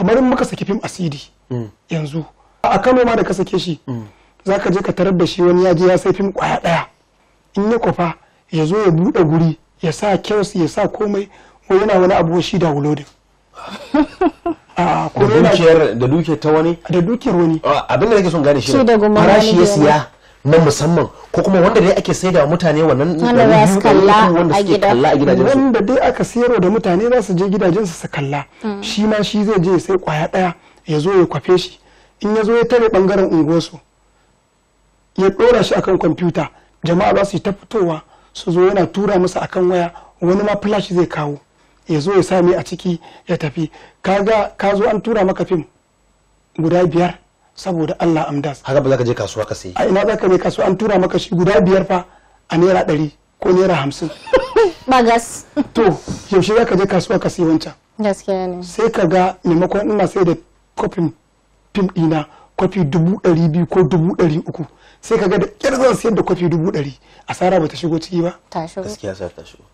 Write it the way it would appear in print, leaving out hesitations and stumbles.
kamar in muka saki fim asidi yanzu a Kano ma da ka sake shi zaka je ka tarar da shi wani ya je ya sai fim kwaya daya in ya kwafa ya zo ya bude guri ya sa kyausi ya sa komai ko yana wani abu shi da downloading ko da dukiyar ta wani da dukiyar wani abin da nake son gane shi farashi ya siya na musamman ko kuma wanda dai ake saida wa mutane wannan wanda za su kalla a gidajensu wanda dai aka sayarwa da mutane za su je gidajensu su kalla shi ma shi zai je ya sai kwaya daya ya zo ya kwafe shi in ya zo ya tare bangaren unguwarsu ya dora shi akan kwamfuta jama'a za su yi ta fitowa su zo yana tura musu akan waya wani ma flash zai kawo ya zo ya same a ciki ya tafi kaga ka zo an tura maka fim guda 5 saboda Allah amdas haka ba za ka je kasuwa ka sayi a ina za ka je kasuwa an tura maka shi guda 5 fa a naira 100 ko naira 50 bagas to yaushe za ka je kasuwa ka sayi wancan gaskiya ne sai ka ga maimakon ina sai da kofin fim dina kofi 200 ko 300 sai ka ga da kyar zan sayar da kofi 100 asara ba ta shigo ciki ba ta shigo gaskiya sai ta shigo